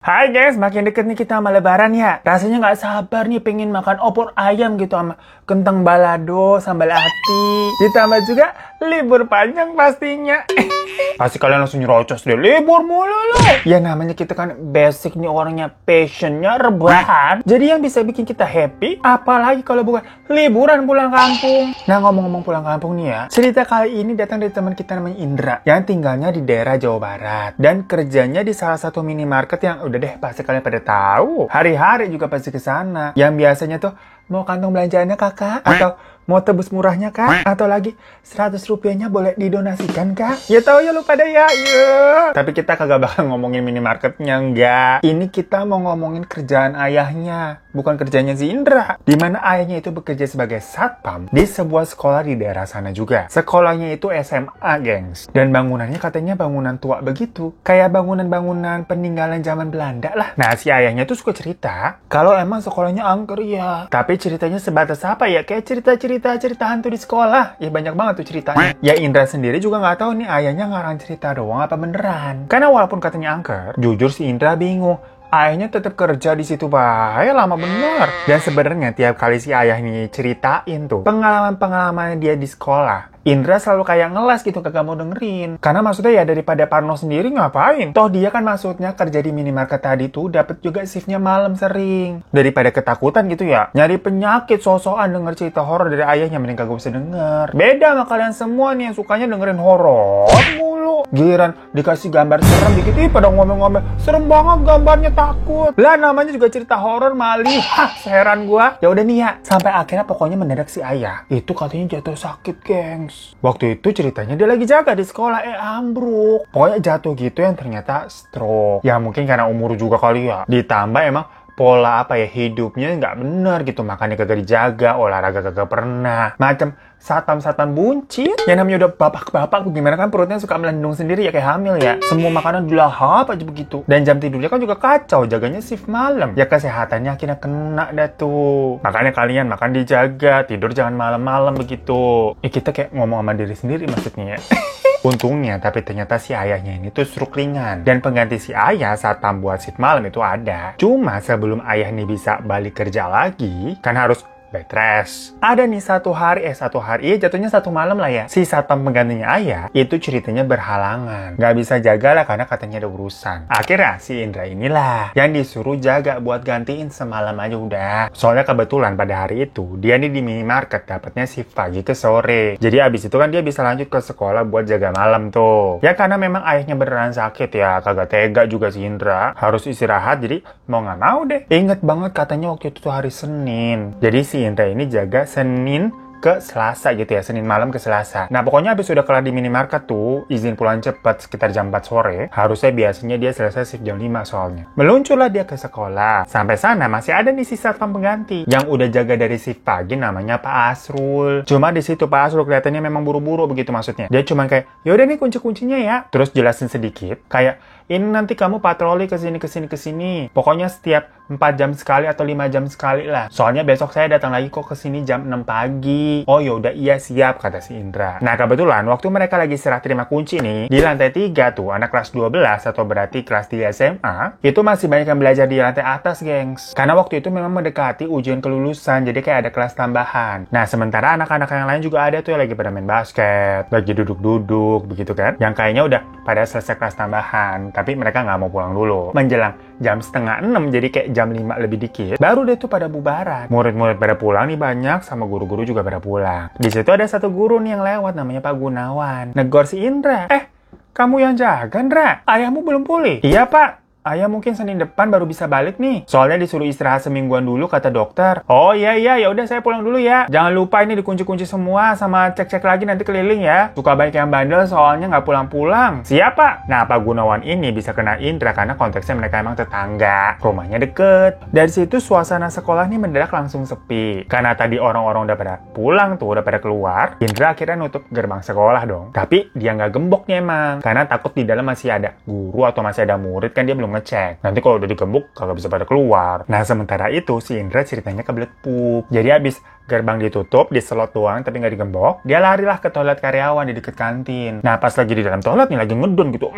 Hai guys, makin deket nih kita sama lebaran ya. Rasanya nggak sabar nih pengen makan opor ayam gitu sama kentang balado, sambal ati. Ditambah juga libur panjang pastinya. Pasti kalian langsung nyerocos deh, libur mulu loh. Ya namanya kita kan basic nih orangnya, passionnya rebahan. Jadi yang bisa bikin kita happy, apalagi kalau bukan liburan pulang kampung. Nah ngomong-ngomong pulang kampung nih ya, cerita kali ini datang dari teman kita namanya Indra, yang tinggalnya di daerah Jawa Barat dan kerjanya di salah satu minimarket yang udah deh pasti kalian pada tahu. Hari-hari juga pasti ke sana. Yang biasanya tuh mau kantong belanjaannya kakak, atau mau tebus murahnya kak, atau lagi 100 rupiahnya boleh didonasikan kak. Ya tahu ya lu pada ya. Tapi kita kagak bakal ngomongin minimarketnya, enggak. Ini kita mau ngomongin kerjaan ayahnya, bukan kerjanya si Indra. Dimana ayahnya itu bekerja sebagai satpam di sebuah sekolah di daerah sana juga. Sekolahnya itu SMA, gengs. Dan bangunannya katanya bangunan tua begitu. Kayak bangunan-bangunan peninggalan zaman Belanda lah. Nah, si ayahnya tuh suka cerita kalau emang sekolahnya angker ya. Tapi ceritanya sebatas apa ya? Kayak cerita hantu di sekolah. Ya banyak banget tuh ceritanya. Ya Indra sendiri juga nggak tahu nih ayahnya ngarang cerita doang apa beneran. Karena walaupun katanya angker, jujur si Indra bingung. Ayahnya tetap kerja di situ bahaya lama bener. Dan sebenarnya tiap kali si ayah ini ceritain tuh pengalaman-pengalaman dia di sekolah, Indra selalu kayak ngeles gitu, kagak mau dengerin. Karena maksudnya ya daripada Parno sendiri ngapain? Toh dia kan maksudnya kerja di minimarket tadi tuh dapat juga shiftnya malam sering. Daripada ketakutan gitu ya, nyari penyakit sosokan denger cerita horor dari ayahnya, mending kagak usah denger. Beda sama kalian semua nih yang sukanya dengerin horor mulu. Giliran dikasih gambar serem dikit, pada ngomel-ngomel, serem banget gambarnya, takut. Lah namanya juga cerita horor mali. Hah, seheran gua. Ya udah nih ya, sampai akhirnya pokoknya mendadak si ayah itu katanya jatuh sakit, gengs. Waktu itu ceritanya dia lagi jaga di sekolah, ambruk. Pokoknya jatuh gitu yang ternyata stroke. Ya mungkin karena umur juga kali ya. Ditambah emang pola hidupnya nggak bener gitu. Makanya kagak dijaga, olahraga kagak pernah. Macam satpam buncit. Yang namanya udah bapak-bapak gimana kan perutnya suka melendung sendiri ya kayak hamil ya. Semua makanan dilahap aja begitu. Dan jam tidurnya kan juga kacau, jaganya shift malam. Ya kesehatannya akhirnya kena dah tuh. Makanya kalian makan dijaga, tidur jangan malam-malam begitu. Kita kayak ngomong sama diri sendiri maksudnya ya. Untungnya, tapi ternyata si ayahnya ini tuh stroke ringan. Dan pengganti si ayah saat buat shift malam itu ada. Cuma sebelum ayah nih bisa balik kerja lagi, kan harus bed rest. Ada nih satu hari, jatuhnya satu malam lah ya. Si satpam penggantinya ayah, itu ceritanya berhalangan. Nggak bisa jaga lah karena katanya ada urusan. Akhirnya si Indra inilah yang disuruh jaga buat gantiin semalam aja udah. Soalnya kebetulan pada hari itu, dia nih di minimarket dapetnya shift pagi ke sore. Jadi abis itu kan dia bisa lanjut ke sekolah buat jaga malam tuh. Ya karena memang ayahnya beneran sakit ya, kagak tega juga si Indra. Harus istirahat, jadi mau nggak mau deh. Ingat banget katanya waktu itu tuh hari Senin. Jadi si Indra ini jaga Senin ke Selasa gitu ya, Senin malam ke Selasa. Nah pokoknya habis sudah kelar di minimarket tuh, izin pulang cepat sekitar jam 4 sore. Harusnya biasanya dia selesai shift jam 5 soalnya. Meluncurlah dia ke sekolah. Sampai sana masih ada nih si satpam pengganti yang udah jaga dari shift pagi, namanya Pak Asrul. Cuma di situ Pak Asrul kelihatannya memang buru-buru begitu maksudnya. Dia cuma kayak, yaudah nih kunci-kuncinya ya. Terus jelasin sedikit kayak, ini nanti kamu patroli kesini. Pokoknya setiap 4 jam sekali atau 5 jam sekali lah. Soalnya besok saya datang lagi kok kesini jam 6 pagi. Oh yaudah iya siap, kata si Indra. Nah kebetulan waktu mereka lagi serah terima kunci nih, di lantai 3 tuh anak kelas 12 atau berarti kelas 3 SMA, itu masih banyak yang belajar di lantai atas, gengs. Karena waktu itu memang mendekati ujian kelulusan, jadi kayak ada kelas tambahan. Nah sementara anak-anak yang lain juga ada tuh yang lagi pada main basket, lagi duduk-duduk begitu kan. Yang kayaknya udah pada selesai kelas tambahan. Tapi mereka nggak mau pulang dulu. Menjelang jam 5:30, jadi kayak jam 5 lebih dikit, baru deh tuh pada bubaran. Murid-murid pada pulang nih banyak, sama guru-guru juga pada pulang. Di situ ada satu guru nih yang lewat, namanya Pak Gunawan. Negor si Indra. Kamu yang jaga, Indra? Ayahmu belum pulih? Iya, Pak. Ayah mungkin Senin depan baru bisa balik nih. Soalnya disuruh istirahat semingguan dulu kata dokter. Oh iya ya udah saya pulang dulu ya. Jangan lupa ini dikunci-kunci semua sama cek-cek lagi nanti keliling ya. Suka banyak yang bandel soalnya nggak pulang-pulang. Siapa? Nah Pak Gunawan ini bisa kena Indra karena konteksnya mereka emang tetangga. Rumahnya deket. Dari situ suasana sekolah nih mendadak langsung sepi. Karena tadi orang-orang udah pada pulang tuh, udah pada keluar. Indra akhirnya nutup gerbang sekolah dong. Tapi dia nggak gemboknya emang. Karena takut di dalam masih ada guru atau masih ada murid, kan dia belum ngecek. Nanti kalau udah digembok kagak bisa pada keluar. Nah sementara itu si Indra ceritanya kebelet pup. Jadi abis gerbang ditutup, diselot doang tapi nggak digembok, dia larilah ke toilet karyawan di deket kantin. Nah pas lagi di dalam toilet nih lagi ngedon gitu,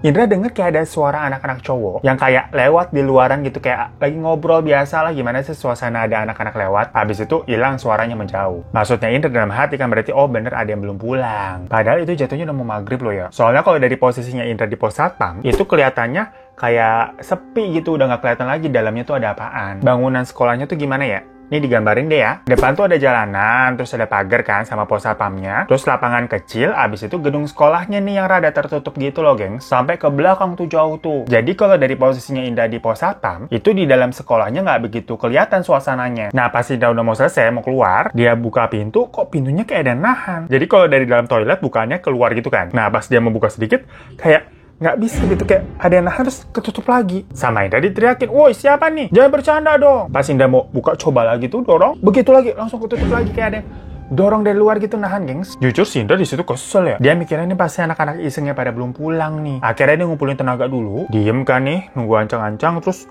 Indra denger kayak ada suara anak-anak cowok yang kayak lewat di luaran gitu, kayak lagi ngobrol biasa lah, gimana sih suasana ada anak-anak lewat. Habis itu hilang, suaranya menjauh. Maksudnya Indra dalam hati kan berarti oh bener ada yang belum pulang. Padahal itu jatuhnya udah mau maghrib loh ya. Soalnya kalau dari posisinya Indra di pos satpam, itu kelihatannya kayak sepi gitu, udah nggak kelihatan lagi dalamnya tuh ada apaan. Bangunan sekolahnya tuh gimana ya? Ini digambarin deh ya. Depan tuh ada jalanan, terus ada pagar kan sama pos satpamnya. Terus lapangan kecil, abis itu gedung sekolahnya nih yang rada tertutup gitu loh, gengs. Sampai ke belakang tuh jauh tuh. Jadi kalau dari posisinya Indah di pos satpam, itu di dalam sekolahnya nggak begitu kelihatan suasananya. Nah, pas Indah udah mau selesai, mau keluar, dia buka pintu, kok pintunya kayak ada nahan. Jadi kalau dari dalam toilet bukannya keluar gitu kan. Nah, pas dia mau buka sedikit, kayak nggak bisa gitu, kayak ada yang nahan terus ketutup lagi. Sama Indah diteriakin, woi siapa nih? Jangan bercanda dong. Pas Indah mau buka coba lagi tuh dorong, begitu lagi langsung ketutup lagi, kayak ada yang dorong dari luar gitu, nahan, gengs. Jujur sih Indra di situ kesel ya. Dia mikirnya ini pasti anak-anak isengnya pada belum pulang nih. Akhirnya dia ngumpulin tenaga dulu, diem kan nih, nunggu ancang-ancang, terus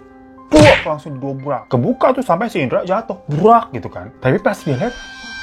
langsung didobrak. Kebuka tuh sampai si Indra jatuh, brak gitu kan. Tapi pas dia lihat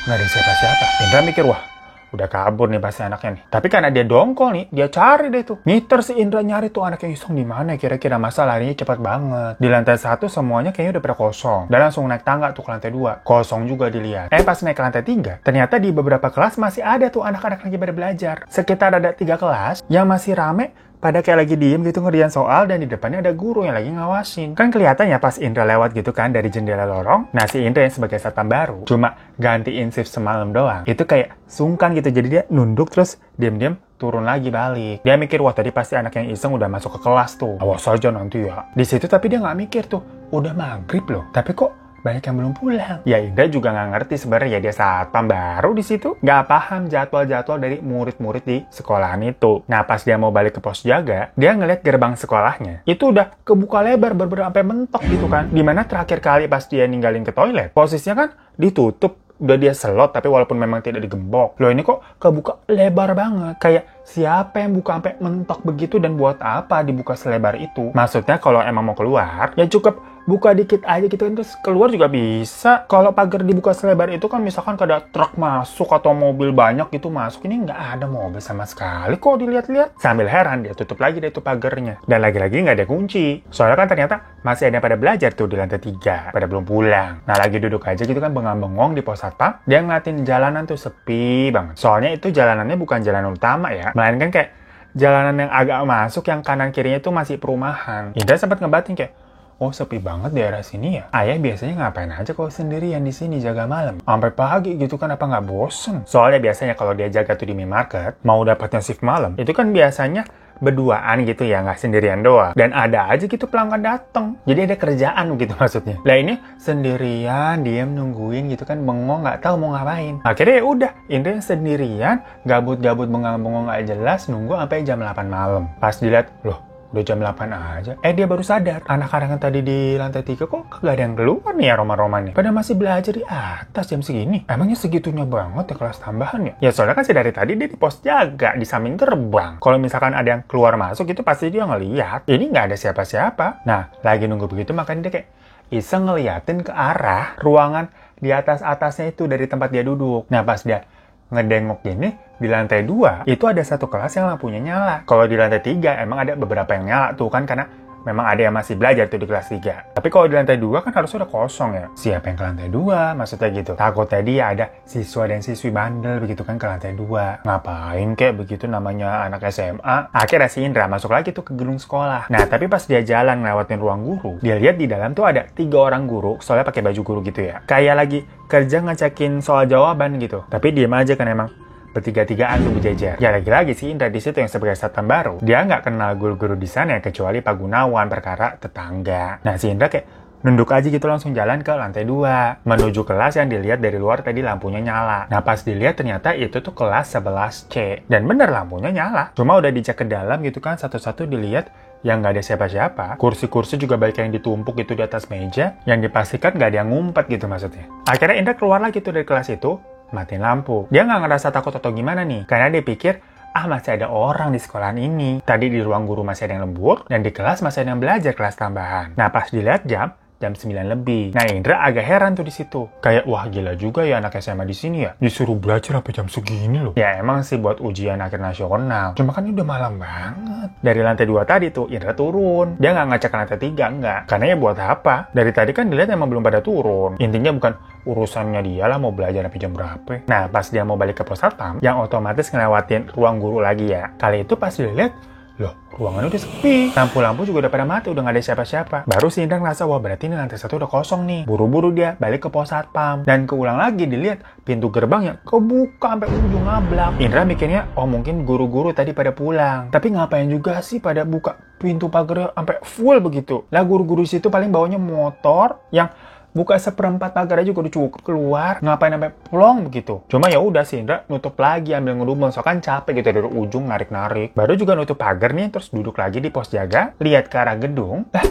nggak ada siapa-siapa. Indra mikir, wah udah kabur nih pasti anaknya nih. Tapi karena dia dongkol nih, dia cari deh tuh. Ngiter si Indra nyari tuh anaknya iseng di mana kira-kira, masa larinya cepat banget. Di lantai 1 semuanya kayaknya udah pada kosong. Dan langsung naik tangga tuh ke lantai 2. Kosong juga dilihat. Pas naik ke lantai 3, ternyata di beberapa kelas masih ada tuh anak-anak lagi pada belajar. Sekitar ada 3 kelas yang masih rame, pada kayak lagi diem gitu ngerjain soal, dan di depannya ada guru yang lagi ngawasin. Kan kelihatannya pas Indra lewat gitu kan dari jendela lorong. Nah si Indra yang sebagai satpam baru cuma gantiin shift semalam doang. Itu kayak sungkan gitu, jadi dia nunduk terus diam-diam turun lagi balik. Dia mikir, wah tadi pasti anak yang iseng udah masuk ke kelas tuh. Awas aja nanti ya. Di situ tapi dia nggak mikir tuh, udah maghrib loh. Tapi kok banyak yang belum pulang. Ya Indra juga nggak ngerti sebenarnya, dia satpam baru di situ, nggak paham jadwal-jadwal dari murid-murid di sekolahan itu. Nah pas dia mau balik ke pos jaga, dia ngeliat gerbang sekolahnya itu udah kebuka lebar, bener-bener sampai mentok gitu kan. Dimana terakhir kali pas dia ninggalin ke toilet, posisinya kan ditutup. Udah dia selot, tapi walaupun memang tidak digembok. Loh ini kok kebuka lebar banget. Kayak siapa yang buka sampai mentok begitu, dan buat apa dibuka selebar itu? Maksudnya kalau emang mau keluar, ya cukup buka dikit aja gitu kan, terus keluar juga bisa. Kalau pagar dibuka selebar itu kan misalkan ada truk masuk atau mobil banyak gitu masuk. Ini nggak ada mobil sama sekali kok dilihat-lihat. Sambil heran dia tutup lagi deh itu pagarnya. Dan lagi-lagi nggak ada kunci. Soalnya kan ternyata masih ada yang pada belajar tuh di lantai 3. Pada belum pulang. Nah lagi duduk aja gitu kan bengong-bengong di pos satpam. Dia ngeliatin jalanan tuh sepi banget. Soalnya itu jalanannya bukan jalanan utama ya. Melainkan kayak jalanan yang agak masuk, yang kanan kirinya tuh masih perumahan. Indra sempat ngebatin kayak, oh sepi banget daerah sini ya. Ayah biasanya ngapain aja kalau sendirian di sini jaga malam? Sampai pagi gitu kan, apa nggak bosen? Soalnya biasanya kalau dia jaga tuh di minimarket, mau dapatnya shift malam, itu kan biasanya berduaan gitu ya, nggak sendirian doang. Dan ada aja gitu pelanggan dateng. Jadi ada kerjaan gitu maksudnya. Lah ini sendirian, diem nungguin gitu kan, bengong nggak tahu mau ngapain. Akhirnya ya udah, Indra sendirian, gabut-gabut bengong-bengong nggak jelas, nunggu sampai jam 8 malam. Pas dilihat, loh udah jam 8 aja. Dia baru sadar. Anak-anak yang tadi di lantai 3 kok gak ada yang keluar nih ya, Roma-Romanya. Pada masih belajar di atas jam segini. Emangnya segitunya banget ya kelas tambahan ya? Ya soalnya kan dari tadi dia di pos jaga, di samping gerbang. Kalau misalkan ada yang keluar masuk itu pasti dia ngeliat. Ini gak ada siapa-siapa. Nah, lagi nunggu begitu makanya dia kayak iseng ngeliatin ke arah ruangan di atas-atasnya itu dari tempat dia duduk. Nah, pas dia ngedengok gini, di lantai 2 itu ada satu kelas yang lampunya nyala. Kalau di lantai 3 emang ada beberapa yang nyala tuh kan, karena memang ada yang masih belajar tuh di kelas 3. Tapi kalau di lantai 2 kan harusnya udah kosong ya. Siapa yang ke lantai 2? Maksudnya gitu. Takutnya dia ada siswa dan siswi bandel begitu kan ke lantai 2. Ngapain kayak begitu, namanya anak SMA. Akhirnya si Indra masuk lagi tuh ke gedung sekolah. Nah tapi pas dia jalan ngelewatin ruang guru, dia lihat di dalam tuh ada 3 orang guru, soalnya pakai baju guru gitu ya. Kayak lagi kerja ngecekin soal jawaban gitu. Tapi diem aja kan emang. Bertiga-tigaan tuh berjejer. Ya lagi-lagi si Indra di situ yang sebagai satpam baru, dia nggak kenal guru-guru di sana kecuali Pak Gunawan, perkara tetangga. Nah si Indra kayak nunduk aja gitu langsung jalan ke lantai 2 menuju kelas yang dilihat dari luar tadi lampunya nyala. Nah pas dilihat ternyata itu tuh kelas 11C, dan bener lampunya nyala. Cuma udah dicek ke dalam gitu kan, satu-satu dilihat yang nggak ada siapa-siapa. Kursi-kursi juga banyak yang ditumpuk gitu di atas meja, yang dipastikan nggak ada yang ngumpet gitu maksudnya. Akhirnya Indra keluar lagi tuh dari kelas itu, matiin lampu. Dia nggak ngerasa takut atau gimana nih, karena dia pikir, masih ada orang di sekolahan ini. Tadi di ruang guru masih ada yang lembur, dan di kelas masih ada yang belajar kelas tambahan. Nah pas dilihat jam, jam 9 lebih. Nah, Indra agak heran tuh di situ. Kayak, wah gila juga ya anak SMA di sini ya. Disuruh belajar sampai jam segini loh. Ya emang sih buat ujian akhir nasional. Cuma kan ini udah malam banget. Dari lantai 2 tadi tuh, Indra turun. Dia nggak ngecek ke lantai 3, enggak. Karena ya buat apa? Dari tadi kan dilihat emang belum pada turun. Intinya bukan urusannya dia lah mau belajar sampai jam berapa. Nah, pas dia mau balik ke pos satpam, yang otomatis ngelewatin ruang guru lagi ya. Kali itu pas dilihat, loh, ruangannya udah sepi. Lampu-lampu juga udah pada mati, udah nggak ada siapa-siapa. Baru si Indra ngerasa, wah berarti ini lantai 1 udah kosong nih. Buru-buru dia balik ke pos satpam. Dan keulang lagi dilihat pintu gerbangnya kebuka sampai ujung ngablak. Indra mikirnya, oh mungkin guru-guru tadi pada pulang. Tapi ngapain juga sih pada buka pintu pagar sampai full begitu? Lah guru-guru situ paling bawanya motor yang buka seperempat pagar aja udah cukup keluar. Ngapain sampai plong begitu? Cuma ya udah sih Indra nutup lagi ambil ngedumel. So kan capek gitu dari ujung narik-narik. Baru juga nutup pagar nih terus duduk lagi di pos jaga. Lihat ke arah gedung. Lah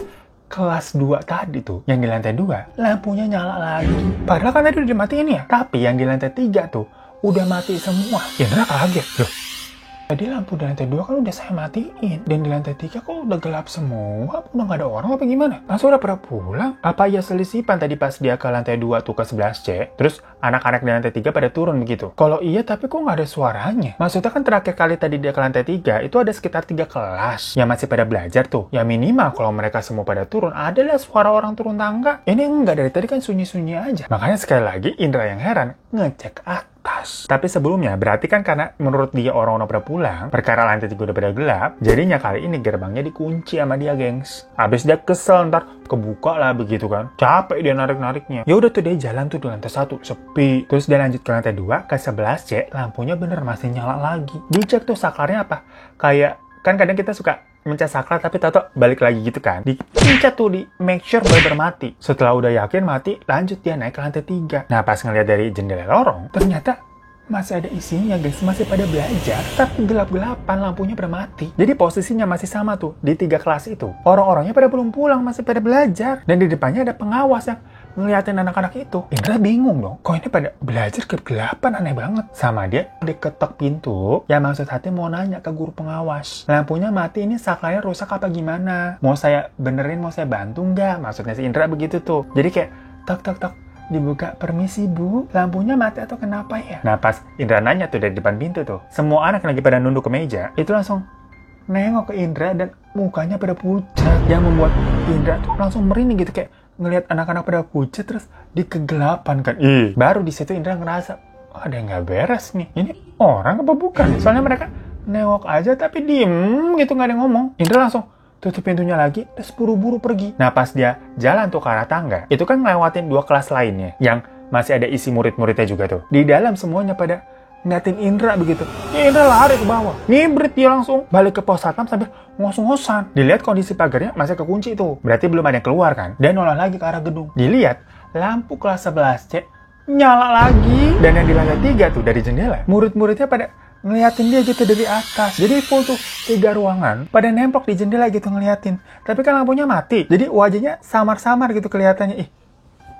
kelas 2 tadi tuh yang di lantai 2 lampunya nyala lagi. Padahal kan tadi udah dimatiin ya. Tapi yang di lantai 3 tuh udah mati semua. Indra kaget. Loh, tadi lampu di lantai 2 kan udah saya matiin. Dan di lantai 3 kok udah gelap semua? Udah nggak ada orang apa gimana? Masa udah pada pulang? Apa ya selisipan tadi pas dia ke lantai 2 tuh ke 11C? Terus anak-anak di lantai 3 pada turun begitu? Kalau iya tapi kok nggak ada suaranya? Maksudnya kan terakhir kali tadi dia ke lantai 3 itu ada sekitar 3 kelas yang masih pada belajar tuh. Ya minimal kalau mereka semua pada turun adalah suara orang turun tangga. Ini enggak, dari tadi kan sunyi-sunyi aja. Makanya sekali lagi Indra yang heran ngecek atas. Tapi sebelumnya berarti kan karena menurut dia orang-orang pada pulang, perkara lantai 3 udah pada gelap, jadinya kali ini gerbangnya dikunci sama dia, gengs. Abis dia kesel ntar kebuka lah begitu kan. Capek dia narik-nariknya. Ya udah tuh dia jalan tuh di lantai 1 sepi. Terus dia lanjut ke lantai 2 ke 11C, lampunya bener masih nyala lagi. Dicek tuh saklarnya apa? Kayak kan kadang kita suka mencet saklar tapi tato balik lagi gitu kan. Dipencet tuh di make sure bener-bener mati. Setelah udah yakin mati, lanjut dia naik ke lantai 3. Nah pas ngeliat dari jendela lorong, ternyata masih ada isinya guys, masih pada belajar, tapi gelap-gelapan lampunya pada mati. Jadi posisinya masih sama tuh, di 3 kelas itu. Orang-orangnya pada belum pulang, masih pada belajar. Dan di depannya ada pengawas yang ngeliatin anak-anak itu. Indra bingung dong, kok ini pada belajar kegelapan, aneh banget. Sama dia diketok pintu, ya maksud hati mau nanya ke guru pengawas. Lampunya mati, ini saklarnya rusak apa gimana? Mau saya benerin, mau saya bantu nggak? Maksudnya si Indra begitu tuh. Jadi kayak, tok dibuka, permisi bu, lampunya mati atau kenapa ya? Nah pas Indra nanya tuh dari depan pintu tuh, semua anak lagi pada nunduk ke meja, itu langsung nengok ke Indra dan mukanya pada pucat. Yang membuat Indra tuh langsung merinding gitu, kayak ngelihat anak-anak pada pucat terus di kegelapan kan. Baru di situ Indra ngerasa, oh, ada yang nggak beres nih. Ini orang apa bukan? Soalnya mereka nengok aja tapi diem gitu, nggak ada yang ngomong. Indra langsung tutup pintunya lagi, terus buru-buru pergi. Nah pas dia jalan tuh ke arah tangga, itu kan ngelewatin 2 kelas lainnya, yang masih ada isi murid-muridnya juga tuh. Di dalam semuanya pada ngeliatin Indra begitu. Ya Indra lari ke bawah. Nibrit dia langsung balik ke pos satpam sambil ngos-ngosan. Dilihat kondisi pagarnya masih kekunci tuh. Berarti belum ada yang keluar kan. Dia noleh lagi ke arah gedung. Dilihat lampu kelas 11C nyala lagi. Dan yang di lantai 3 tuh dari jendela, murid-muridnya pada ngeliatin dia gitu dari atas. Jadi full tuh 3 ruangan pada nemplok di jendela gitu ngeliatin. Tapi kan lampunya mati. Jadi wajahnya samar-samar gitu kelihatannya.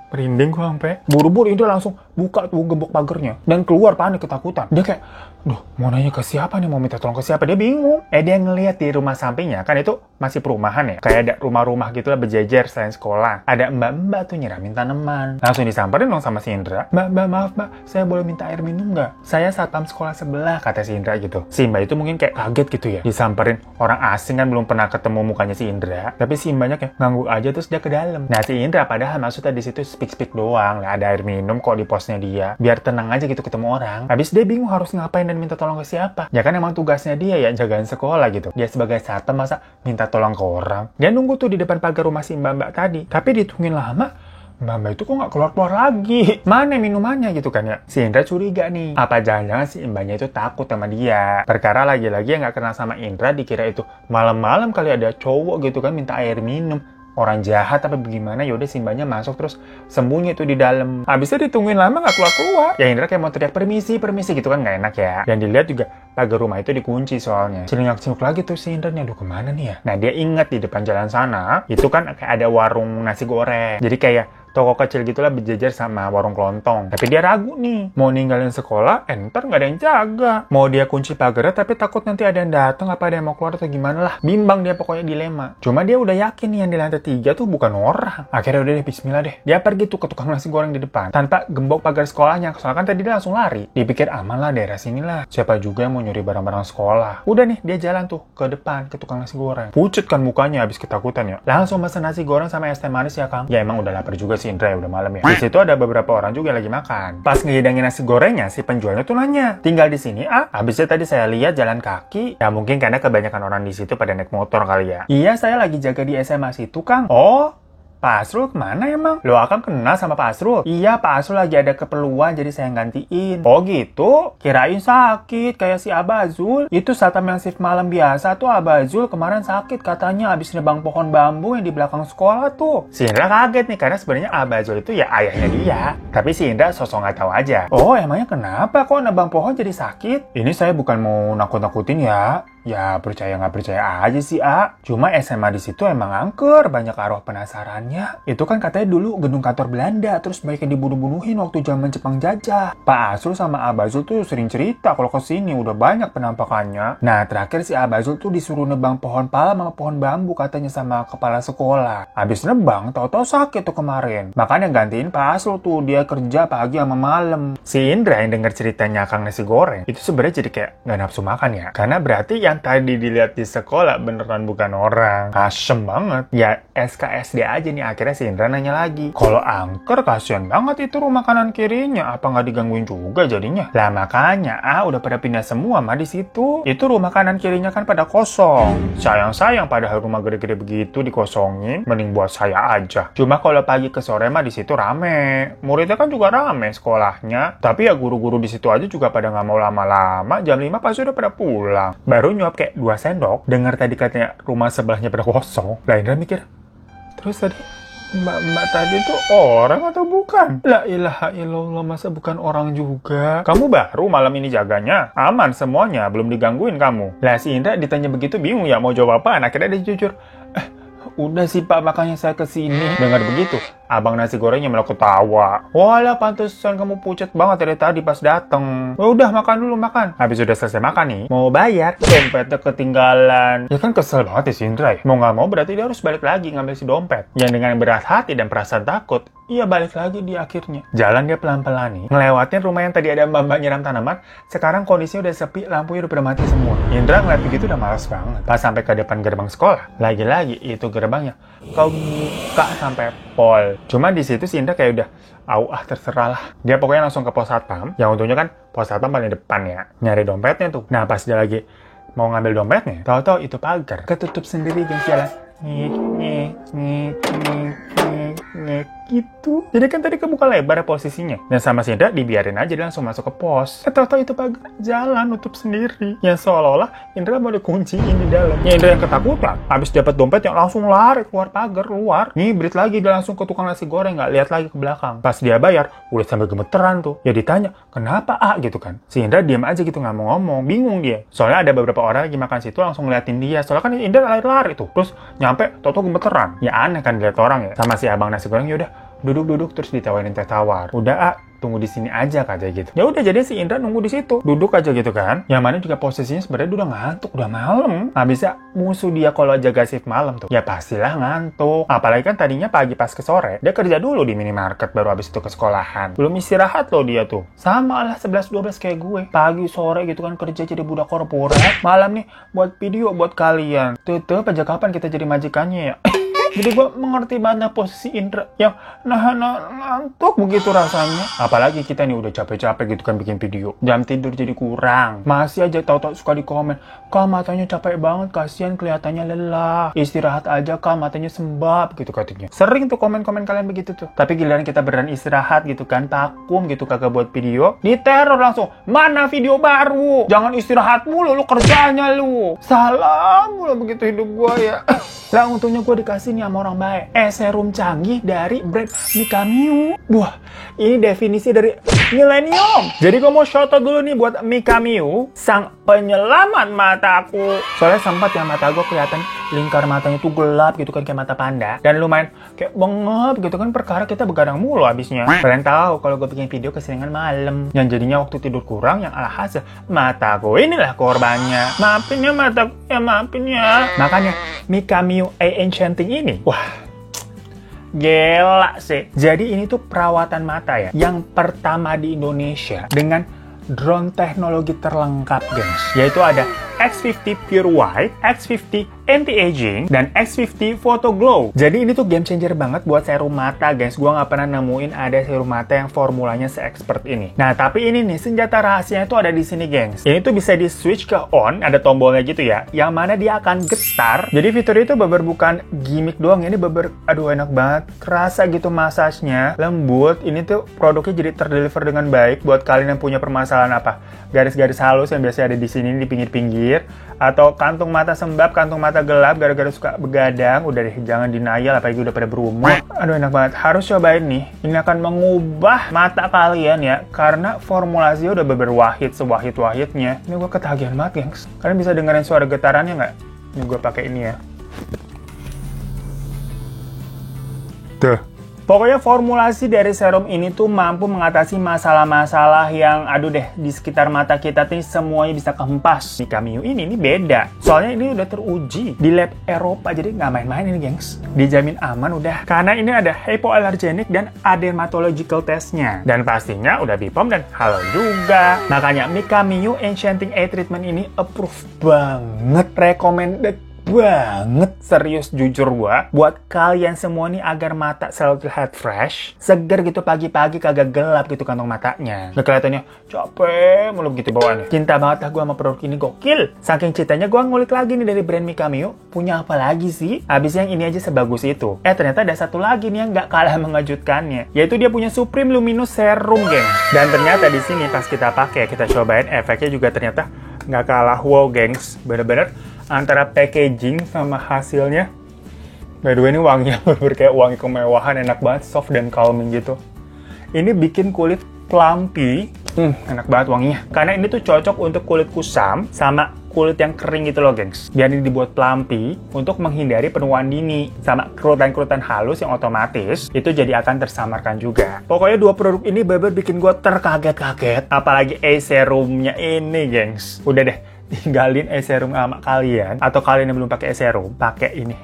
Merinding gua sampai. Buru-buru dia langsung buka tuh gembok pagernya dan keluar panik ketakutan. Dia kayak, duh mau nanya ke siapa nih, mau minta tolong ke siapa, dia bingung. Dia ngeliat di rumah sampingnya, kan itu masih perumahan ya, kayak ada rumah-rumah gitu lah berjejer selain sekolah. Ada mbak-mbak tuh nyiramin tanaman. Langsung disamperin dong sama si Indra. Mbak, maaf mbak, saya boleh minta air minum nggak? Saya satpam sekolah sebelah, kata si Indra gitu. Si mbak itu mungkin kayak kaget gitu ya, disamperin orang asing kan belum pernah ketemu mukanya si Indra. Tapi si mbaknya kayak ngangguk aja terus dia ke dalam. Nah si Indra padahal maksudnya di situ speak doang lah, ada air minum kok di posnya dia, biar tenang aja gitu ketemu orang. Habis dia bingung harus ngapain dan minta tolong ke siapa. Ya kan emang tugasnya dia ya jagain sekolah gitu. Dia sebagai satpam masa minta tolong ke orang. Dia nunggu tuh di depan pagar rumah si mbak-mbak tadi. Tapi ditungguin lama, mbak-mbak itu kok nggak keluar-keluar lagi. Mana minumannya gitu kan ya. Si Indra curiga nih. Apa jangan-jangan si mbaknya itu takut sama dia. Perkara lagi-lagi yang nggak kenal sama Indra dikira itu malam-malam kali ada cowok gitu kan minta air minum. Orang jahat apa bagaimana, yaudah si mbaknya masuk terus sembunyi tuh di dalam. Habisnya ditungguin lama nggak keluar-keluar. Ya Indra kayak mau teriak permisi gitu kan nggak enak ya. Dan dilihat juga pagar rumah itu dikunci soalnya. Celingak-celinguk lagi tuh si Indra nih, aduh kemana nih ya. Nah dia ingat di depan jalan sana itu kan kayak ada warung nasi goreng. Jadi kayak toko kecil gitulah berjejer sama warung kelontong. Tapi dia ragu nih, mau ninggalin sekolah, ntar nggak ada yang jaga. Mau dia kunci pagarnya tapi takut nanti ada yang datang, apa ada yang mau keluar atau gimana lah. Bimbang dia, pokoknya dilema. Cuma dia udah yakin nih yang di lantai 3 tuh bukan orang. Akhirnya udah deh, bismillah deh. Dia pergi tuh ke tukang nasi goreng di depan tanpa gembok pagar sekolahnya. Soalnya kan tadi dia langsung lari. Dipikir aman lah daerah sini lah. Siapa juga yang mau nyuri barang-barang sekolah. Udah nih, dia jalan tuh ke depan ke tukang nasi goreng. Pucet kan mukanya habis ketakutan ya. Langsung pesan nasi goreng sama es teh manis ya Kang. Ya emang udah lapar juga sih Indra, ya udah malam ya. Di situ ada beberapa orang juga lagi makan. Pas ngehidangin nasi gorengnya, si penjualnya tuh nanya, tinggal di sini ah? Habisnya tadi saya lihat jalan kaki. Ya mungkin karena kebanyakan orang di situ pada naik motor kali ya. Iya, saya lagi jaga di SMA situ Kang. Oh, Pak Asrul kemana emang? Lo Akang kenal sama Pak Asrul? Iya, Pak Asrul lagi ada keperluan jadi saya gantiin. Oh gitu? Kirain sakit kayak si Abazul. Itu satpam yang shift malam biasa tuh. Abazul kemarin sakit katanya habis nebang pohon bambu yang di belakang sekolah tuh. Si Indra kaget nih karena sebenarnya Abazul itu ya ayahnya dia. Tapi si Indra sosok nggak tahu aja. Oh emangnya kenapa kok nebang pohon jadi sakit? Ini saya bukan mau nakut-nakutin ya. Ya percaya nggak percaya aja sih A. Cuma SMA di situ emang angker, banyak arwah penasarannya. Itu kan katanya dulu gedung kantor Belanda, terus banyak yang dibunuh-bunuhin waktu zaman Jepang jajah. Pak Asrul sama Abazul tuh sering cerita kalau kesini udah banyak penampakannya. Nah terakhir si Abazul tuh disuruh nebang pohon palem sama pohon bambu katanya sama kepala sekolah. Habis nebang, tahu-tahu sakit tuh kemarin. Makanya gantiin Pak Asrul tuh, dia kerja pagi sama malam. Si Indra yang denger ceritanya Kang Nasi Goreng itu sebenarnya jadi kayak nggak nafsu makan ya, karena berarti yang tadi dilihat di sekolah beneran bukan orang. Asem banget. Ya SKSD aja nih. Akhirnya si Indra nanya lagi, kalau angker kasihan banget itu rumah kanan kirinya, apa nggak digangguin juga jadinya? Lah makanya udah pada pindah semua mah di situ. Itu rumah kanan kirinya kan pada kosong. Sayang padahal rumah gede-gede begitu dikosongin, mending buat saya aja. Cuma kalau pagi ke sore mah di situ rame. Muridnya kan juga rame sekolahnya. Tapi ya guru-guru di situ aja juga pada nggak mau lama-lama. Jam 5 pasti udah pada pulang. Baru nyuap kayak 2 sendok, dengar tadi katanya rumah sebelahnya pada kosong. Lah Indra mikir, terus tadi mbak tadi tuh orang atau bukan? La ilaha illallah, masa bukan orang juga? Kamu baru malam ini jaganya? Aman semuanya, belum digangguin kamu? Lah si Indra ditanya begitu bingung ya mau jawab apaan. Akhirnya dia jujur, udah sih Pak, makanya saya kesini. Dengar begitu, abang nasi gorengnya malah ketawa. Walah, pantesan kamu pucet banget dari tadi pas dateng. Udah makan dulu, makan. Habis udah selesai makan nih, mau bayar, dompetnya ketinggalan. Ya kan kesel banget ya si Indra ya. Mau nggak mau berarti dia harus balik lagi ngambil si dompet. Yang dengan berat hati dan perasaan takut, iya balik lagi di akhirnya. Jalan dia pelan-pelan nih, ngelewatin rumah yang tadi ada mbak-mbak nyiram tanaman. Sekarang kondisinya udah sepi, lampunya udah pada mati semua. Indra ngeliat begitu udah males banget. Pas sampai ke depan gerbang sekolah, lagi-lagi itu gerbangnya kau buka sampai pol. Cuma di situ si Indra kayak udah, terserah lah. Dia pokoknya langsung ke pos satpam. Yang untungnya kan pos satpam paling depan ya, nyari dompetnya tuh. Nah pas dia lagi mau ngambil dompetnya, tahu-tahu itu pagar ketutup sendiri guys, jalan. Gitu. Jadi kan tadi kebuka lebar posisinya. Dan sama si Indra dibiarin aja, dia langsung masuk ke pos. Tahu-tahu itu pagar jalan nutup sendiri. Yang seolah-olah Indra mau dikunciin di dalam. Ya Indra yang ketakutan. Habis dapat dompet yang langsung lari keluar pagar, luar. Ngibrit lagi, dia langsung ke tukang nasi goreng, nggak lihat lagi ke belakang. Pas dia bayar, udah sambil gemeteran tuh. Ya ditanya, kenapa gitu kan? Si Indra diam aja gitu, nggak mau ngomong. Bingung dia. Soalnya ada beberapa orang lagi makan situ langsung ngeliatin dia. Soalnya kan Indra lari-lari tuh. Terus nyampe, tahu-tahu gemeteran. Ya aneh kan dilihat orang ya. Sama si abang nasi goreng, yaudah duduk terus ditawarin teh tawar. Udah tunggu di sini aja katanya gitu. Ya udah, jadi si Indra nunggu di situ, duduk aja gitu kan. Yang mana juga posisinya sebenarnya udah ngantuk, udah malam. Habisnya musuh dia kalau jaga shift malam tuh, ya pastilah ngantuk. Apalagi kan tadinya pagi pas ke sore dia kerja dulu di minimarket, baru habis itu ke sekolahan. Belum istirahat loh dia tuh. Sama lah 11-12 kayak gue. Pagi sore gitu kan kerja jadi budak korporat. Malam nih buat video buat kalian. Tuh aja kapan kita jadi majikannya ya. Jadi gue mengerti banget posisi Indra yang ngantuk begitu rasanya. Apalagi kita nih udah capek-capek gitu kan bikin video. Jam tidur jadi kurang. Masih aja tahu-tahu suka di komen, "Kak matanya capek banget, kasihan kelihatannya lelah. Istirahat aja Kak, matanya sembab," gitu katanya. Sering tuh komen-komen kalian begitu tuh. Tapi giliran kita beneran istirahat gitu kan, vakum gitu kagak buat video, diteror langsung. Mana video baru? Jangan istirahat mulu, lu kerjanya lu. Salah mulu begitu hidup gue ya. Lah untungnya gue dikasih nih nih sama orang baik. Serum canggih dari brand Mikamiu. Wah, ini definisi dari milenium. Jadi gue mau shout out dulu nih buat Mikamiu, sang penyelamat mataku. Soalnya sempat ya mata gue kelihatan lingkar matanya tuh gelap gitu kan, kayak mata panda. Dan lumayan kayak bengep gitu kan, perkara kita begadang mulu abisnya. Kalian tahu kalau gue bikin video keseringan malam, yang jadinya waktu tidur kurang, yang alhasil mataku inilah korbannya. Maafin ya mataku, ya maafin ya. Makanya Mikamiu Enchanting ini, wah, gila sih. Jadi ini tuh perawatan mata ya, yang pertama di Indonesia dengan drone teknologi terlengkap, guys. Yaitu ada X50 Pure White, X50 Anti-Aging, dan X50 Photo Glow. Jadi ini tuh game changer banget buat serum mata, guys. Gua nggak pernah nemuin ada serum mata yang formulanya se-expert ini. Nah, tapi ini nih, senjata rahasianya tuh ada di sini, gengs. Ini tuh bisa di-switch ke on, ada tombolnya gitu ya, yang mana dia akan getar. Jadi fitur itu beber bukan gimmick doang, ini beber, aduh enak banget. Kerasa gitu masasnya, lembut. Ini tuh produknya jadi terdeliver dengan baik buat kalian yang punya permasalahan apa? Garis-garis halus yang biasanya ada di sini, di pinggir-pinggir, atau kantung mata sembab, kantung mata gelap gara-gara suka begadang. Udah deh, jangan denial, apalagi udah pada berumur. Aduh enak banget, harus cobain nih. Ini akan mengubah mata kalian ya, karena formulasinya udah berwahid sewahid-wahidnya. Ini gue ketagihan banget, gengs. Kalian bisa dengerin suara getarannya nggak? Ini gue pakai ini ya. Tuh. Pokoknya formulasi dari serum ini tuh mampu mengatasi masalah-masalah yang aduh deh di sekitar mata kita tuh semuanya bisa kehempas. Mikamiu ini beda. Soalnya ini udah teruji di lab Eropa, jadi nggak main-main ini, gengs. Dijamin aman udah. Karena ini ada hypoallergenic dan dermatological testnya. Dan pastinya udah BPOM dan halal juga. Makanya Mikamiu Enchanting Eye Treatment ini approved banget. Recommended banget, serius jujur gua buat kalian semua nih agar mata selalu terlihat fresh, seger gitu pagi-pagi, kagak gelap gitu kantong matanya. Nah, kelihatannya capek mulu gitu bawaannya. Cinta banget lah gua sama produk ini, gokil. Saking cintanya gua ngulik lagi nih dari brand Mikamiu. Punya apa lagi sih? Habis yang ini aja sebagus itu. Ternyata ada satu lagi nih yang nggak kalah mengejutkannya, yaitu dia punya Supreme Luminous Serum, geng. Dan ternyata di sini pas kita pakai, kita cobain, efeknya juga ternyata nggak kalah wow, gengs. Bener-bener antara packaging sama hasilnya. By the way, ini wanginya bener kayak wangi kemewahan, enak banget, soft dan calming gitu. Ini bikin kulit plumpy, enak banget wanginya. Karena ini tuh cocok untuk kulit kusam sama kulit yang kering gitu loh, gengs. Biar ini dibuat plumpy untuk menghindari penuaan dini sama kerutan-kerutan halus yang otomatis itu jadi akan tersamarkan juga. Pokoknya dua produk ini bener bikin gue terkaget-kaget. Apalagi serumnya ini, gengs. Udah deh, tinggalin serum sama kalian, atau kalian yang belum pakai serum, pakai ini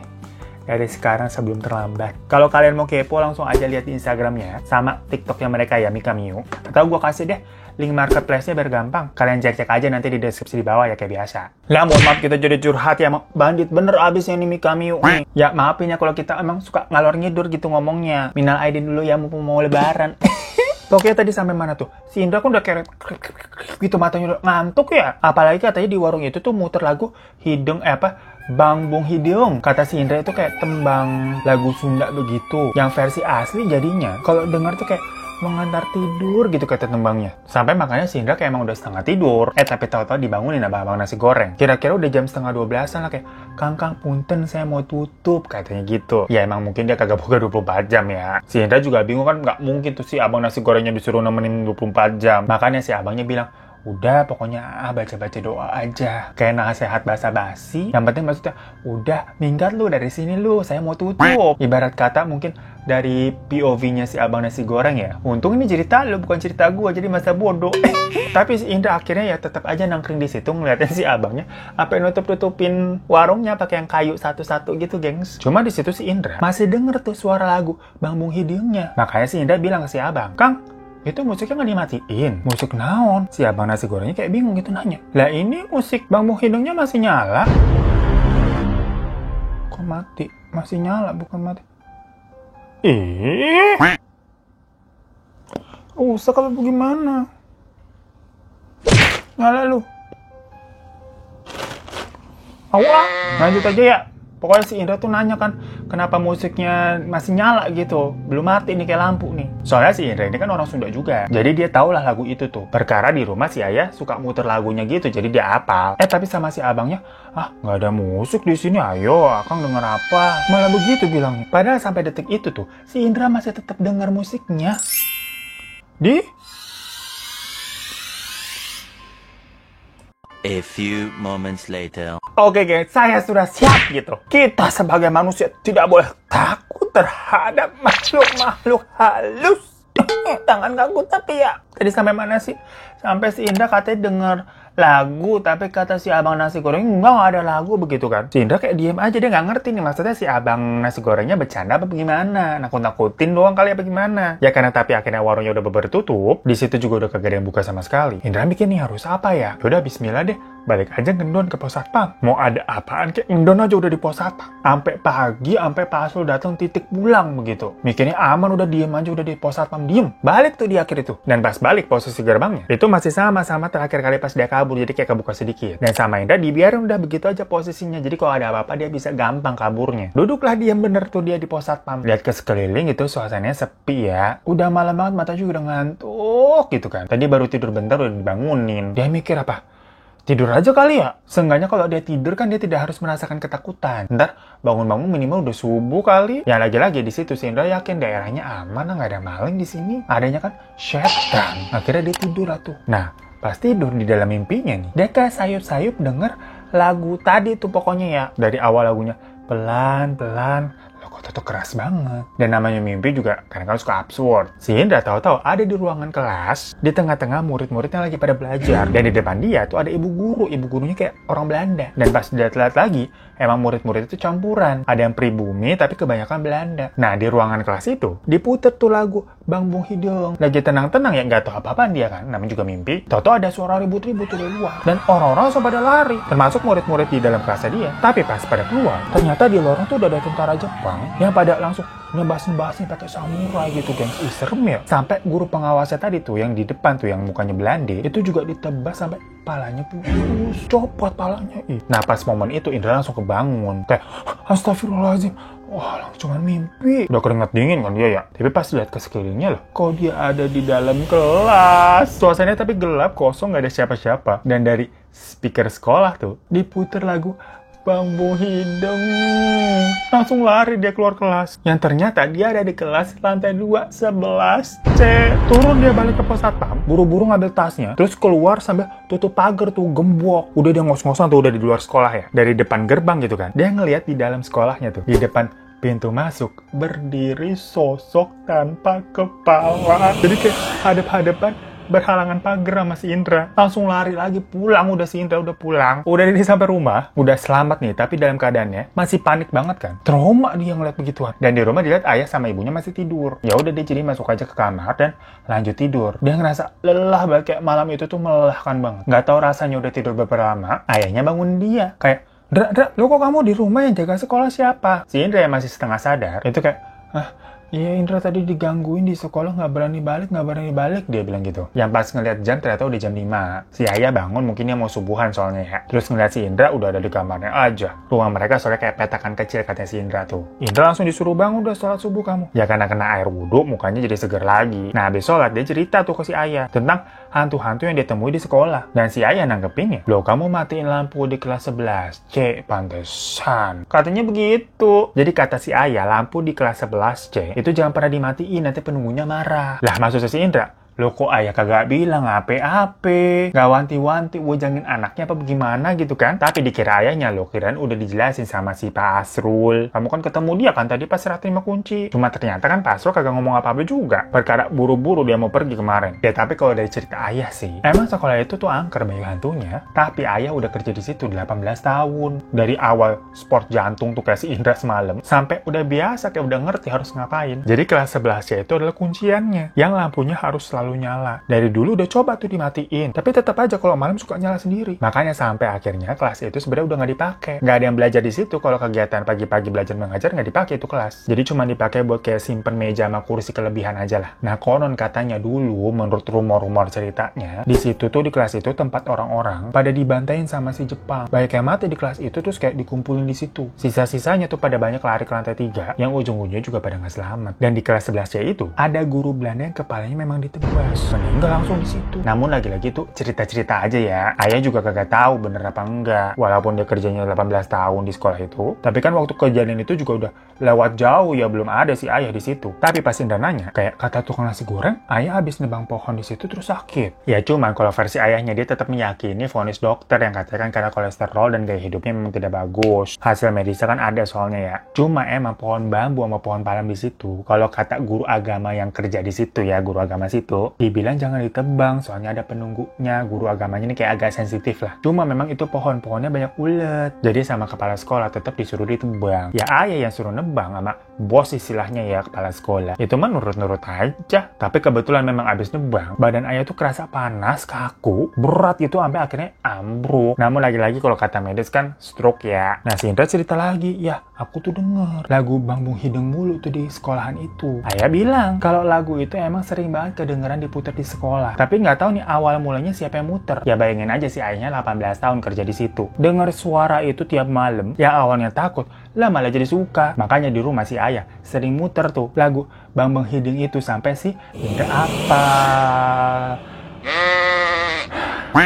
dari sekarang sebelum terlambat. Kalau kalian mau kepo, langsung aja lihat di Instagramnya sama TikToknya mereka ya, Mikamiu. Atau gue kasih deh link marketplace-nya biar gampang. Kalian cek-cek aja nanti di deskripsi di bawah ya, kayak biasa. Lah, mohon maaf kita jadi curhat ya, bandit bener abisnya nih Mikamiu. Ya maafin ya kalau kita emang suka ngalor ngidur gitu ngomongnya. Minal aidin dulu ya, mau lebaran. Pokoknya tadi sampai mana tuh? Si Indra kan udah keret gitu, matanya udah ngantuk ya. Apalagi katanya di warung itu tuh muter lagu hidung Bang Bung Hidung. Kata si Indra itu kayak tembang lagu Sunda begitu. Yang versi asli jadinya kalau denger tuh kayak mengantar tidur gitu kata tembangnya. Sampai makanya si Indra kayak emang udah setengah tidur. Tapi tahu-tahu dibangunin abang-abang nasi goreng. Kira-kira udah jam 11:30 lah, kayak, Kang punten saya mau tutup katanya gitu. Ya emang mungkin dia kagak buka 24 jam ya. Si Indra juga bingung kan, nggak mungkin tuh si abang nasi gorengnya disuruh nemenin 24 jam. Makanya si abangnya bilang, udah pokoknya baca-baca doa aja. Kayak nasihat basa-basi. Yang penting maksudnya, udah minggat lu dari sini lu, saya mau tutup. Ibarat kata mungkin dari POV-nya si abang nasi goreng ya. Untung ini cerita lu, bukan cerita gua, jadi masa bodoh. Tapi si Indra akhirnya ya tetap aja nangkring di situ ngeliatin si abangnya apa nutup-tutupin warungnya pakai yang kayu satu-satu gitu, gengs. Cuma di situ si Indra masih denger tuh suara lagu Bang Bung Hidungnya. Makanya si Indra bilang ke si abang, Kang, itu musiknya nggak dimatiin. Musik naon? Si abang nasi gorengnya kayak bingung gitu nanya. Lah ini musik Bang Bung Hidungnya masih nyala. Kok mati? Masih nyala, bukan mati. Usah kalau bagaimana? Nyala lu. Lanjut aja ya. Pokoknya si Indra tuh nanya kan, kenapa musiknya masih nyala gitu, belum mati nih kayak lampu nih. Soalnya si Indra ini kan orang Sunda juga, jadi dia tahu lah lagu itu tuh. Perkara di rumah si ayah suka muter lagunya gitu, jadi dia hafal. Tapi sama si abangnya, nggak ada musik di sini, ayo akang denger apa? Malah begitu bilangnya. Padahal sampai detik itu tuh, si Indra masih tetap dengar musiknya. A few moments later. Oke guys, saya sudah siap gitu. Kita sebagai manusia tidak boleh takut terhadap makhluk-makhluk halus. Tangan ganggu tapi ya. Tadi sampai mana sih? Sampai si Indra katanya denger lagu, tapi kata si abang nasi goreng nggak ada lagu begitu kan. Si Indra kayak diem aja, dia nggak ngerti nih maksudnya si abang nasi gorengnya bercanda apa gimana, nakut-nakutin doang kali apa gimana. Ya karena tapi akhirnya warungnya udah beber tutup, di situ juga udah kagak ada yang buka sama sekali. Indra mikir nih harus apa ya? Yaudah bismillah deh, balik aja ngendon ke pos satpam. Mau ada apaan kayak ngendon aja udah di pos satpam. Sampai pagi, sampai Pak Asul datang titik pulang begitu. Mikirnya aman udah diem aja udah di pos satpam, diem. Balik tuh di akhir itu. Dan pas balik posisi gerbangnya, itu masih sama-sama terakhir kali pas dia kabur, jadi kayak kebuka sedikit. Dan sama Indra dibiarin udah begitu aja posisinya, jadi kalau ada apa-apa dia bisa gampang kaburnya. Duduklah diam bener tuh dia di pos satpam. Lihat ke sekeliling itu suasananya sepi ya. Udah malam banget, mata juga udah ngantuk gitu kan. Tadi baru tidur bentar udah dibangunin. Dia mikir apa? Tidur aja kali ya. Seenggaknya kalau dia tidur kan dia tidak harus merasakan ketakutan. Ntar bangun-bangun minimal udah subuh kali. Ya lagi-lagi di situ si Indra yakin daerahnya aman, nggak ada maling di sini. Adanya kan setan. Akhirnya dia tidur lah tuh. Nah, pas tidur di dalam mimpinya nih, dia kayak sayup-sayup denger lagu tadi tuh pokoknya ya. Dari awal lagunya pelan-pelan. Loh, kok tuh keras banget. Dan namanya mimpi juga kadang-kadang suka absurd. Si Indra tahu-tahu ada di ruangan kelas, di tengah-tengah murid-muridnya lagi pada belajar. Dan di depan dia tuh ada ibu guru. Ibu gurunya kayak orang Belanda. Dan pas dia lihat lagi, emang murid-murid itu campuran. Ada yang pribumi tapi kebanyakan Belanda. Nah, di ruangan kelas itu diputer tuh lagu Bang Bung Hidung. Lagi tenang-tenang ya, nggak tahu apa-apaan dia kan. Namanya juga mimpi. Tahu-tahu ada suara ribut-ribut dari luar. Dan orang-orang langsung pada lari. Termasuk murid-murid di dalam kelasnya dia. Tapi pas pada keluar, ternyata di lorong tuh udah ada tentara Jepang yang pada langsung ngebas-ngebasin pakai samurai gitu, gengs. Serem ya. Sampai guru pengawasnya tadi tuh yang di depan tuh yang mukanya Belanda itu juga ditebas sampai palanya putus, copot palanya. Nah pas momen itu Indra langsung kebangun kayak astagfirullahaladzim. Wah, cuman mimpi. Udah keringat dingin kan dia ya. Tapi pas lihat ke sekelilingnya loh, kok dia ada di dalam kelas. Suasananya tapi gelap, kosong, nggak ada siapa-siapa. Dan dari speaker sekolah tuh diputer lagu Bang Bung Hidung. Langsung lari dia keluar kelas. Yang ternyata dia ada di kelas lantai 2, 11C. Turun dia balik ke pos satpam, buru-buru ngambil tasnya, terus keluar sambil tutup pagar tuh, gembok. Udah dia ngos-ngosan tuh udah di luar sekolah ya. Dari depan gerbang gitu kan. Dia ngelihat di dalam sekolahnya tuh, di depan pintu masuk berdiri sosok tanpa kepala. Jadi kayak hadap-hadapan berhalangan pagar sama si Indra. Langsung lari lagi pulang. Udah si Indra udah pulang, udah dia sampai rumah, udah selamat nih, tapi dalam keadaannya masih panik banget kan. Trauma dia ngeliat begituan. Dan di rumah dilihat ayah sama ibunya masih tidur. Ya udah dia jadi masuk aja ke kamar dan lanjut tidur. Dia ngerasa lelah banget, kayak malam itu tuh melelahkan banget. Nggak tahu rasanya udah tidur beberapa lama, ayahnya bangun dia kayak, Dra, lo kok kamu di rumah, yang jaga sekolah siapa? Si Indra yang masih setengah sadar itu kayak, iya Indra tadi digangguin di sekolah, nggak berani balik, dia bilang gitu. Yang pas ngeliat jam ternyata udah jam 5. Si ayah bangun, mungkin dia mau subuhan soalnya ya. Terus ngeliat si Indra udah ada di kamarnya aja. Rumah mereka soalnya kayak petakan kecil katanya si Indra tuh. Indra langsung disuruh bangun, udah sholat subuh kamu. Ya karena kena air wudhu, mukanya jadi seger lagi. Nah habis sholat dia cerita tuh ke si ayah tentang hantu-hantu yang dia temui di sekolah. Dan si ayah nanggepinnya, loh kamu matiin lampu di kelas 11C, pantesan. Katanya begitu. Jadi kata si ayah, lampu di kelas 11C itu jangan pernah dimatiin, nanti penunggunya marah. Lah maksudnya si Indra, lo kok ayah kagak bilang apa-apa, gak wanti-wanti wujangin anaknya apa bagaimana gitu kan. Tapi dikira ayahnya, lo kirain udah dijelasin sama si Pak Asrul. Kamu kan ketemu dia kan tadi pas serah terima kunci. Cuma ternyata kan Pak Asrul kagak ngomong apa-apa juga. Perkara buru-buru dia mau pergi kemarin. Ya tapi kalau dari cerita ayah sih, emang sekolah itu tuh angker banyak hantunya. Tapi ayah udah kerja di situ 18 tahun. Dari awal sport jantung tuh kayak si Indra semalam, sampai udah biasa kayak udah ngerti harus ngapain. Jadi kelas 11 itu adalah kunciannya, yang lampunya harus selalu selalu nyala. Dari dulu udah coba tuh dimatiin, tapi tetap aja kalau malam suka nyala sendiri. Makanya sampai akhirnya kelas itu sebenarnya udah nggak dipakai. Nggak ada yang belajar di situ. Kalau kegiatan pagi-pagi belajar mengajar nggak dipakai itu kelas. Jadi cuma dipakai buat kayak simpen meja sama kursi kelebihan aja lah. Nah konon katanya dulu, menurut rumor-rumor ceritanya, di situ tuh di kelas itu tempat orang-orang pada dibantain sama si Jepang. Banyak yang mati di kelas itu terus kayak dikumpulin di situ. Sisa-sisanya tuh pada banyak lari ke lantai 3, yang ujung-ujungnya juga pada nggak selamat. Dan di kelas 11C itu ada guru Belanda yang kepalanya memang ditebas, meninggal langsung di situ. Namun lagi-lagi tuh cerita-cerita aja ya. Ayah juga kagak tahu bener apa enggak. Walaupun dia kerjanya 18 tahun di sekolah itu, tapi kan waktu kejadian itu juga udah lewat jauh ya, belum ada si ayah di situ. Tapi pas Indra nanya, kayak kata tukang nasi goreng, ayah habis nebang pohon di situ terus sakit. Ya cuman kalau versi ayahnya dia tetap meyakini vonis dokter yang katakan karena kolesterol dan gaya hidupnya memang tidak bagus. Hasil medisnya kan ada soalnya ya. Cuma emang pohon bambu sama pohon palem di situ, kalau kata guru agama yang kerja di situ ya, guru agama situ, dibilang jangan ditebang soalnya ada penunggunya. Guru agamanya ini kayak agak sensitif lah. Cuma memang itu pohonnya banyak ulet. Jadi sama kepala sekolah tetap disuruh ditebang. Ya ayah yang suruh nebang sama bos istilahnya ya, kepala sekolah. Itu mah nurut-nurut aja. Tapi kebetulan memang abis nebang, badan ayah tuh kerasa panas, kaku, berat gitu sampai akhirnya ambruk. Namun lagi-lagi kalau kata medis kan stroke ya. Nah si Indra cerita lagi, ya aku tuh denger lagu Bang Bung Hideng mulu tuh di sekolahan itu. Ayah bilang kalau lagu itu emang sering banget kedengeran diputar di sekolah. Tapi nggak tahu nih awal mulanya siapa yang muter. Ya bayangin aja si ayahnya 18 tahun kerja di situ. Dengar suara itu tiap malam, ya awalnya takut, lah malah jadi suka. Makanya di rumah si ayah sering muter tuh lagu Bang Bung Hideng itu sampai si Indra apa.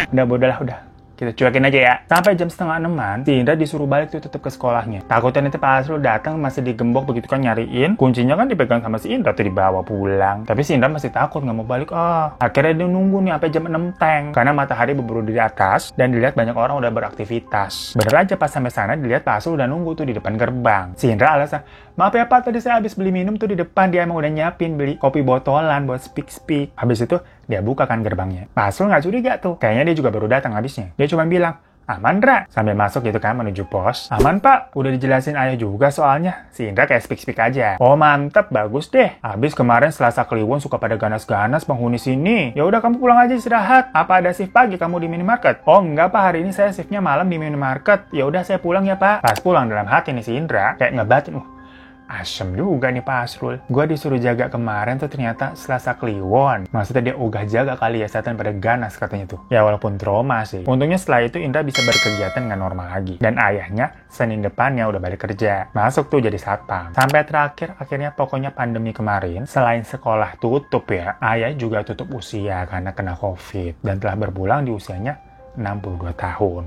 Udah bodoh lah, udah. Kita cuekin aja ya. Sampai jam 5:30, si Indra disuruh balik tuh tetap ke sekolahnya. Takutnya nanti Pak Asrul datang masih digembok begitu kan nyariin. Kuncinya kan dipegang sama si Indra tuh dibawa pulang. Tapi si Indra masih takut nggak mau balik. Akhirnya dia nunggu nih sampai jam 6 teng. Karena matahari berburu di atas dan dilihat banyak orang udah beraktivitas. Bener aja pas sampai sana dilihat Pak Asrul udah nunggu tuh di depan gerbang. Si Indra alasan, maaf ya Pak, tadi saya habis beli minum tuh di depan. Dia emang udah nyiapin beli kopi botolan buat speak. Habis itu dia buka kan gerbangnya. Pak Asrul nggak curiga tuh. Kayaknya dia juga baru datang habisnya. Dia cuma bilang, aman Ra, sambil masuk gitu kan menuju pos. Aman Pak, udah dijelasin ayah juga soalnya. Si Indra kayak speak aja. Oh mantep, bagus deh. Habis kemarin Selasa Kliwon suka pada ganas-ganas penghuni sini. Ya udah kamu pulang aja istirahat. Apa ada shift pagi kamu di minimarket? Oh enggak Pak, hari ini saya shiftnya malam di minimarket. Ya udah saya pulang ya Pak. Pas pulang dalam hati nih si Indra kayak ngebatin, asem juga nih Pak Asrul. Gua disuruh jaga kemarin tuh ternyata Selasa Kliwon. Maksudnya dia ogah jaga kali ya, setan pada ganas katanya tuh. Ya walaupun trauma sih. Untungnya setelah itu Indra bisa berkegiatan dengan normal lagi. Dan ayahnya Senin depannya udah balik kerja. Masuk tuh jadi satpam. Sampai terakhir akhirnya pokoknya pandemi kemarin, selain sekolah tutup ya, ayah juga tutup usia karena kena COVID. Dan telah berpulang di usianya 62 tahun.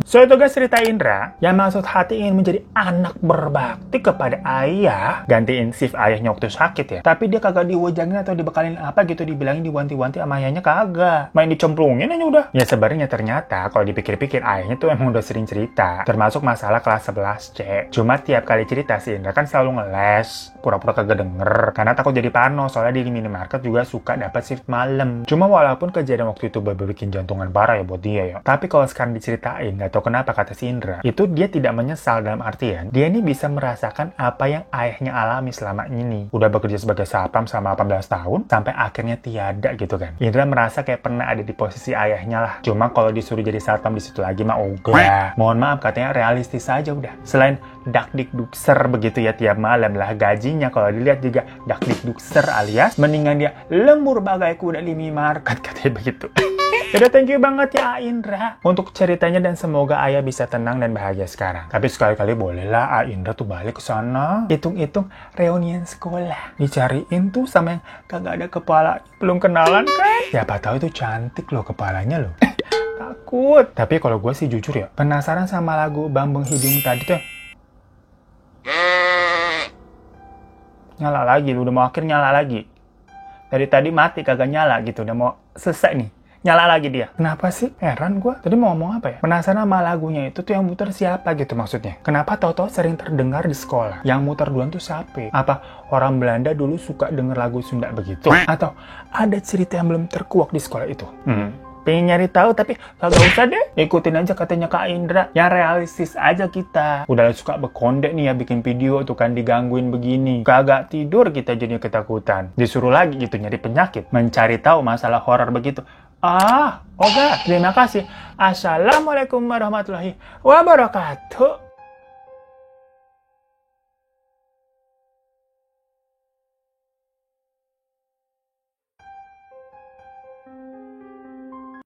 So itu guys cerita Indra yang maksud hati ingin menjadi anak berbakti kepada ayah, gantiin shift ayahnya waktu sakit ya. Tapi dia kagak diwejangin atau dibekalin apa gitu, dibilangin diwanti-wanti sama ayahnya kagak. Main dicemplungin aja udah. Ya sebenarnya ternyata kalau dipikir-pikir ayahnya tuh emang udah sering cerita, termasuk masalah kelas 11C. Cuma tiap kali cerita si Indra kan selalu ngeles, pura-pura kagak denger karena takut jadi parno, soalnya di minimarket juga suka dapat shift malam. Cuma walaupun kejadian waktu itu bikin jantungan parah ya buat dia ya. Tapi kalau sekarang diceritain, gak tau kenapa kata si Indra, itu dia tidak menyesal dalam artian dia ini bisa merasakan apa yang ayahnya alami selama ini. Udah bekerja sebagai satpam selama 18 tahun sampai akhirnya tiada gitu kan. Indra merasa kayak pernah ada di posisi ayahnya lah. Cuma kalau disuruh jadi satpam di situ lagi mah ogah. Mohon maaf katanya realistis aja udah. Selain dakdikdukser begitu ya tiap malam lah, gajinya kalau dilihat juga dakdikdukser alias mendingan dia lembur bagai kuda di minimarket katanya begitu. Yaudah, thank you banget ya Indra untuk ceritanya dan semoga ayah bisa tenang dan bahagia sekarang. Tapi sekali-kali bolehlah Indra tuh balik ke sana, hitung-hitung reunian sekolah, dicariin tuh sama yang kagak ada kepala, belum kenalan kan? Siapa tahu itu cantik loh kepalanya loh. Takut. Tapi kalau gue sih jujur ya, penasaran sama lagu Bang Bung Hideng tadi tuh. Nyala lagi, udah mau akhir nyala lagi. Dari tadi mati kagak nyala gitu, udah mau selesai nih. Nyala lagi dia. Kenapa sih? Heran gue. Tadi mau ngomong apa ya? Penasaran sama lagunya itu tuh yang muter siapa gitu maksudnya. Kenapa tau-tau sering terdengar di sekolah? Yang muter duluan tuh siapa? Apa orang Belanda dulu suka denger lagu Sunda begitu? Atau ada cerita yang belum terkuak di sekolah itu? Pengen nyari tahu tapi kagak usah deh. Ikutin aja katanya Kak Indra. Yang realistis aja kita. Udah suka berkondek nih ya bikin video tuh kan digangguin begini. Kagak tidur kita jadinya ketakutan. Disuruh lagi gitu nyari penyakit. Mencari tahu masalah horor begitu. Oke. Terima kasih. Assalamualaikum warahmatullahi wabarakatuh.